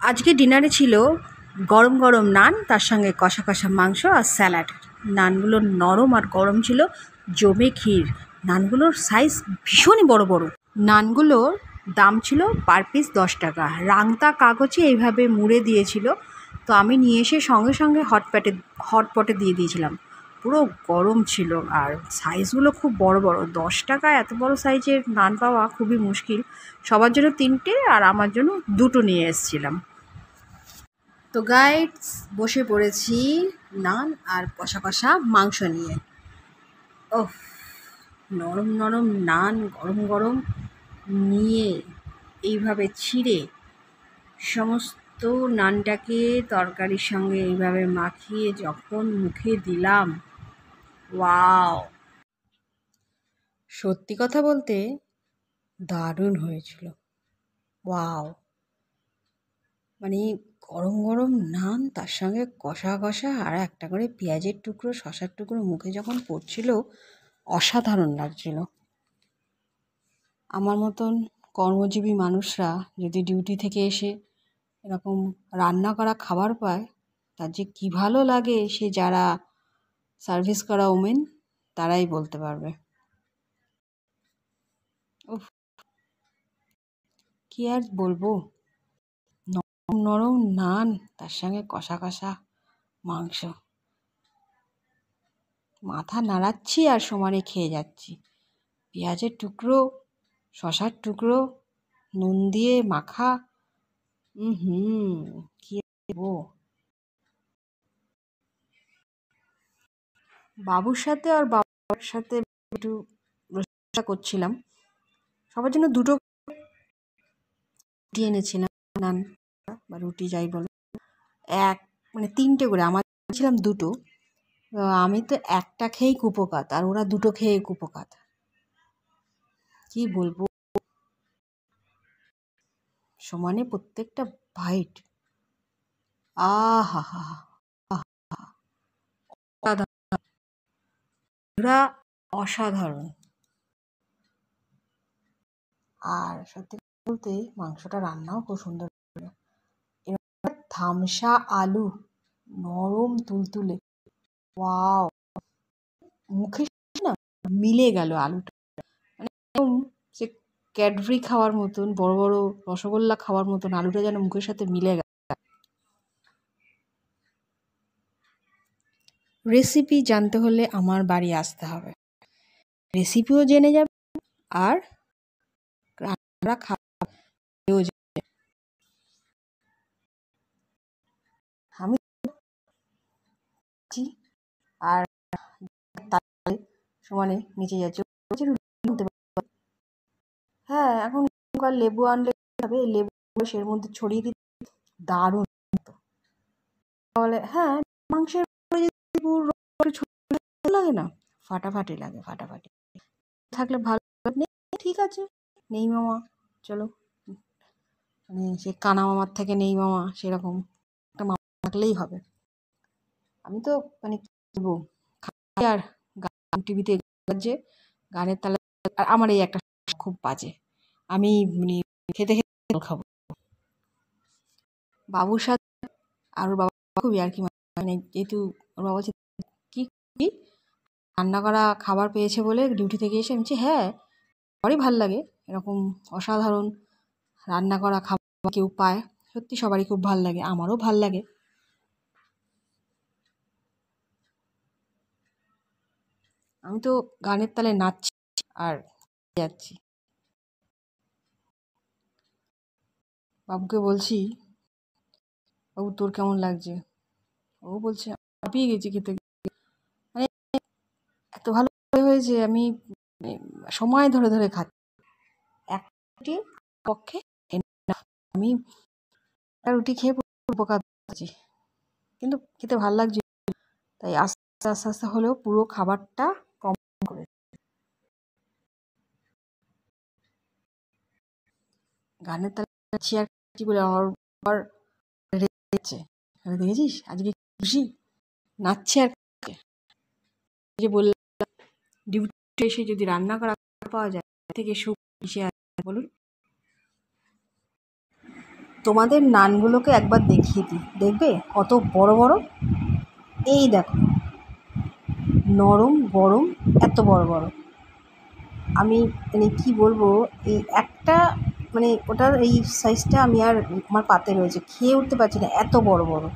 আজকে ডিনারে ছিল গরম গরম নান, তার সঙ্গে কষা কষা মাংস আর স্যালাড। নানগুলো নরম আর গরম ছিল, জমে ক্ষীর। নানগুলোর সাইজ ভীষণই বড় বড়। নানগুলোর দাম ছিল পার পিস 10 টাকা। রাংতা কাগজে এইভাবে মুড়ে দিয়েছিল, তো আমি নিয়ে এসে সঙ্গে সঙ্গে হটপটে দিয়ে দিয়েছিলাম। পুরো গরম ছিল আর সাইজগুলো খুব বড় বড়। 10 টাকায় এত বড় সাইজের নান পাওয়া খুবই মুশকিল। সবার জন্য 3টে আর আমার জন্য 2টো নিয়ে এসেছিলাম। তো গাইডস, বসে পড়েছি নান আর কষা কষা মাংস নিয়ে। ওহ, নরম নরম নান গরম গরম নিয়ে এইভাবে ছিঁড়ে সমস্ত নানটাকে তরকারির সঙ্গে এইভাবে মাখিয়ে যখন মুখে দিলাম, ওয়াও! সত্যি কথা বলতে দারুণ হয়েছিল। ওয়াও! মানে গরম গরম নান, তার সঙ্গে কষা কষা আর একটা করে পেঁয়াজের টুকরো, শসার টুকরো মুখে যখন পড়ছিল, অসাধারণ লাগছিল। আমার মতন কর্মজীবী মানুষরা যদি ডিউটি থেকে এসে এরকম রান্না করা খাবার পায়, তার যে কী ভালো লাগে সে যারা সার্ভিস করা ওমেন তারাই বলতে পারবে। উফ, কী আর বলবো! নরম নরম নান, তার সঙ্গে কষা কষা মাংস। মাথা নাড়াচ্ছি আর সমানে খেয়ে যাচ্ছি। পেঁয়াজের টুকরো, শসার টুকরো, নুন দিয়ে মাখা। কি দেবো! বাবুর সাথে আর বাবার সাথে একটু রসিকতা করছিলাম। সবার জন্য 2টো রুটি এনেছিলাম, নান বা রুটি যাই বলো। মানে 3টে করে, আমার ছিলাম 2টো। আমি তো একটা খেয়েই কুপোকাত, আর ওরা 2টো খেয়ে কুপোকাত। কি বলবো! সমানে প্রত্যেকটা বাইট, আহা হা, ওরা অসাধারণ। আর সত্যি বলতে মাংসটা রান্নাও খুব সুন্দর। ধামসা আলু, নরম তুলতুলে, ওয়াও! মুখে না মিলে গেল আলুটা। মানে একদম সে ক্যাডবেরি খাওয়ার মতন, বড় বড় রসগোল্লা খাওয়ার মতন আলুটা যেন মুখের সাথে মিলে গেল। রেসিপি জানতে হলে আমার বাড়ি আসতে হবে, রেসিপিও জেনে যাবে আর রান্না খাওয়াও যাবে। আমি আর তার সমানে নিচে যাচ্ছে। হ্যাঁ, এখন লেবু আনলে হবে, লেবু এর মধ্যে ছড়িয়ে দিতে দারুণ। তাহলে হ্যাঁ, মাংসের লাগে না, ফাটাফাটি লাগে, ফাটাফাটি থাকলে ভালো। নেই ঠিক আছে, নেই মামা, চলো, মানে সে কানা মামার থেকে নেই মামা, সেরকম একটা মামা থাকলেই হবে। আমি তো মানে কি বলবো, আর গান টিভিতে যে গানের তালে, আর আমার এই একটা খুব বাজে, আমি মানে খেতে খেতে খাবো। বাবুর সাথে আর ওর বাবা খুবই আর কি, মানে যেহেতু ওর বাবা বলছে কি রান্না করা খাবার পেয়েছে বলে ডিউটি থেকে এসে, আমি বলছি হ্যাঁ, সবারই ভাল লাগে এরকম অসাধারণ রান্না করা খাবার কেউ পায়, সত্যি সবারই খুব ভাল লাগে, আমারও ভাল লাগে। আমি তো গানের তালে নাচছি আর যাচ্ছি। বাবুকে বলছি, বাবু তোর কেমন লাগছে? ও বলছে হাঁপিয়ে গেছি খেতে, মানে এত ভালো হয়েছে, আমি সময় ধরে ধরে খাচ্ছি। একটি পক্ষে আমি একটা রুটি খেয়ে উপকার পাচ্ছি, কিন্তু খেতে ভালো লাগছে, তাই আস্তে আস্তে আস্তে হলেও পুরো খাবারটা কম করে। গানের তালে নাচছি আর কি বলে আমার দেখছে, দেখেছিস আজকে খুশি নাচছে আর যে বললাম, ডিউটি এসে যদি রান্না করা পাওয়া যায় থেকে সুখ কিসে আছে বলুন। তোমাদের নানগুলোকে একবার দেখিয়ে দিই, দেখবে কত বড় বড়। এই দেখো, নরম গরম, এত বড় বড়। আমি মানে কী বলবো, এই একটা মানে ওটার এই সাইজটা আমি আর আমার পাতে রয়েছে, খেয়ে উঠতে পারছি না, এত বড় বড়।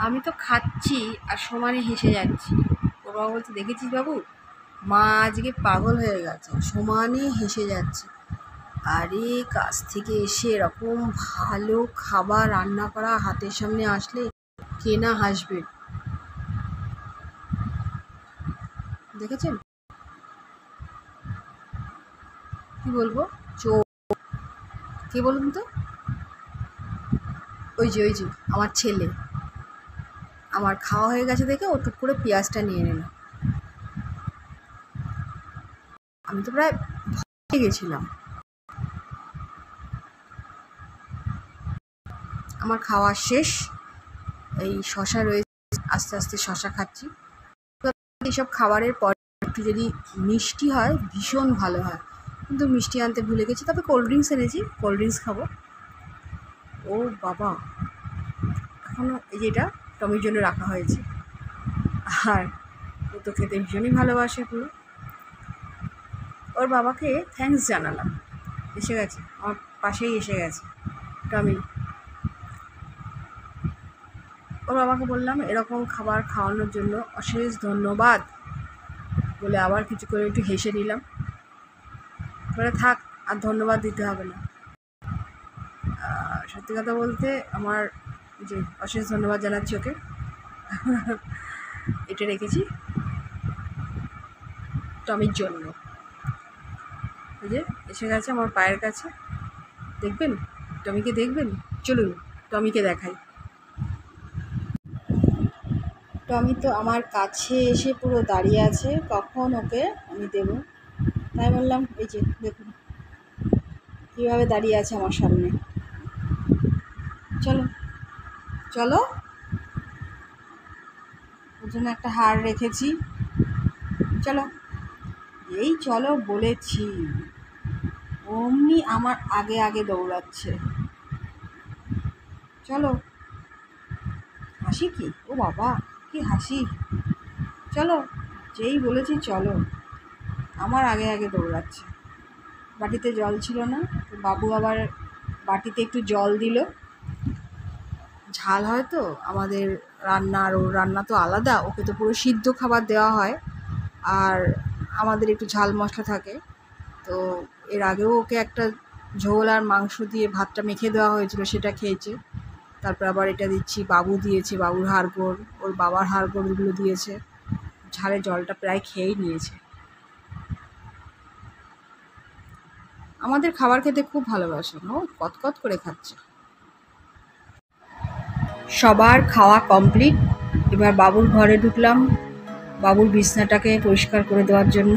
আমি তো খাচ্ছি আর সমানে হেসে যাচ্ছি। ওর বাবা বলছে, দেখেছিস বাবু, মা আজকে পাগল হয়ে গেছে, সমানে হেসে যাচ্ছে। আরে কাছ থেকে এসে এরকম ভালো খাবার রান্না করা হাতের সামনে আসলে কে না হাসবে। দেখেছেন, কি বলবো, চোখ। কে বলুন তো? ওই যে আমার ছেলে। আমার খাওয়া হয়ে গেছে দেখে ও টুক করে পেঁয়াজটা নিয়ে নিল। আমি তো প্রায় ভয় গেছিলাম। আমার খাওয়া শেষ, এই শশা রয়েছে, আস্তে আস্তে শশা খাচ্ছি। এইসব খাবারের পর একটু যদি মিষ্টি হয় ভীষণ ভালো হয়, কিন্তু মিষ্টি আনতে ভুলে গেছি। তবে কোল্ড ড্রিঙ্কস এনেছি, কোল্ড ড্রিঙ্কস খাবো। ও বাবা, এখনও এই যেটা টমির জন্য রাখা হয়েছে, আর ও তো খেতে ভীষণই ভালোবাসে পুরো। ওর বাবাকে থ্যাঙ্কস জানালাম, এসে গেছে আমার পাশেই এসে গেছে টমি। ওর বাবাকে বললাম এরকম খাবার খাওয়ানোর জন্য অশেষ ধন্যবাদ বলে আবার কিছু করে একটু হেসে নিলাম। বলে থাক, আর ধন্যবাদ দিতে হবে না। সত্যি কথা বলতে আমার যে অশেষ ধন্যবাদ জানাচ্ছি ওকে। এটা রেখেছি টমির জন্য। এই যে এসে গেছে আমার পায়ের কাছে, দেখবেন টমিকে, দেখবেন, চলুন টমিকে দেখাই। টমি তো আমার কাছে এসে পুরো দাঁড়িয়ে আছে, কখন ওকে আমি দেব। তাই বললাম, এই যে দেখুন কীভাবে দাঁড়িয়ে আছে আমার সামনে। চলো চলো, ওর জন্য একটা হার রেখেছি, চলো। এই চলো বলেছি, অমনি আমার আগে আগে দৌড়াচ্ছে। চলো, হাসি কি, ও বাবা কি হাসি। চলো, যেই বলেছি চলো, আমার আগে আগে দৌড়াচ্ছে। বাটিতে জল ছিল না, তো বাবু আবার বাটিতে একটু জল দিল। ঝাল হয় তো আমাদের রান্না, আর ওর রান্না তো আলাদা, ওকে তো পুরো সিদ্ধ খাবার দেওয়া হয়, আর আমাদের একটু ঝাল মশলা থাকে। তো এর আগেও ওকে একটা ঝোল আর মাংস দিয়ে ভাতটা মেখে দেওয়া হয়েছিল, সেটা খেয়েছে। তারপর আবার এটা দিচ্ছি, বাবু দিয়েছে, বাবুর হাড়গোড়, ওর বাবার হাড়গোড়গুলো দিয়েছে। ঝালে জলটা প্রায় খেয়েই নিয়েছে। আমাদের খাবার খেতে খুব ভালোবাসে, ও কতকত করে খাচ্ছে। সবার খাওয়া কমপ্লিট। এবার বাবুর ঘরে ঢুকলাম বাবুর বিছনাটাকে পরিষ্কার করে দেওয়ার জন্য।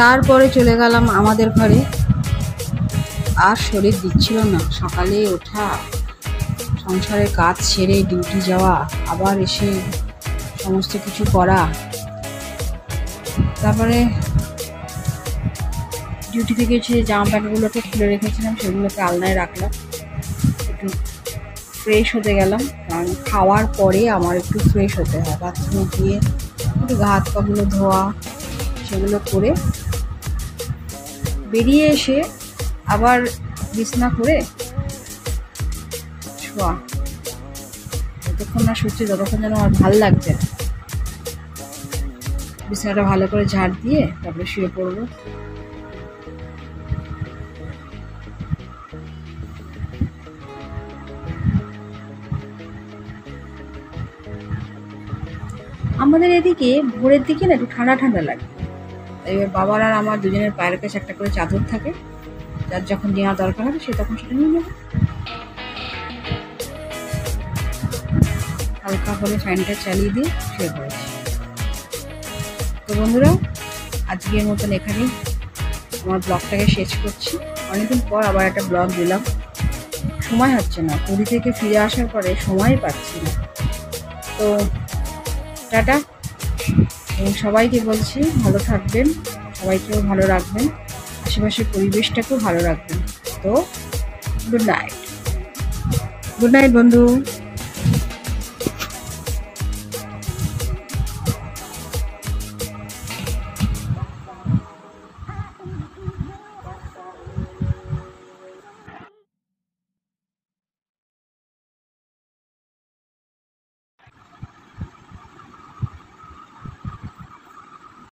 তারপরে চলে গেলাম আমাদের ঘরে। আর শরীর দিচ্ছিল না, সকালে ওঠা, সংসারের কাজ ছেড়ে ডিউটি যাওয়া, আবার এসে সমস্ত কিছু করা। তারপরে ডিউটি থেকে এসে জামা প্যান্টগুলোকে খুলে রেখেছিলাম, সেগুলোকে আলনায় রাখলাম। একটু ফ্রেশ হতে গেলাম, কারণ খাওয়ার পরে আমার একটু ফ্রেশ হতে হয়। বাথরুমে গিয়ে একটু গা হাত পাগুলো ধোয়া, সেগুলো করে বেরিয়ে এসে আবার বিছনা করে শোয়া। যতক্ষণ না শুচ্ছি ততক্ষণ যেন আমার ভাল লাগছে না। বিছানাটা ভালো করে ঝাড় দিয়ে তারপরে শুয়ে পড়বো। আমাদের এদিকে ভোরের দিকে না একটু ঠান্ডা ঠান্ডা লাগে। এবার বাবার আর আমার দুজনের পায়ের কাছে একটা করে চাদর থাকে, যার যখন নেওয়া দরকার হবে সে তখন সেটা নিয়ে নেবে। হালকা করে ফ্যানটা চালিয়ে দিয়ে শুয়ে পড়েছি। তো বন্ধুরা, আজকের মতন এখানেই আমার ব্লগটাকে শেষ করছি। অনেকদিন পর আবার একটা ব্লগ দিলাম, সময় হচ্ছে না, পুরী থেকে ফিরে আসার পরে সময় পাচ্ছি না। তো টাটা, এবং সবাইকে বলছি ভালো থাকবেন, সবাইকেও ভালো রাখবেন, আশেপাশের পরিবেশটাকেও ভালো রাখবেন। তো গুড নাইট, গুড নাইট বন্ধু।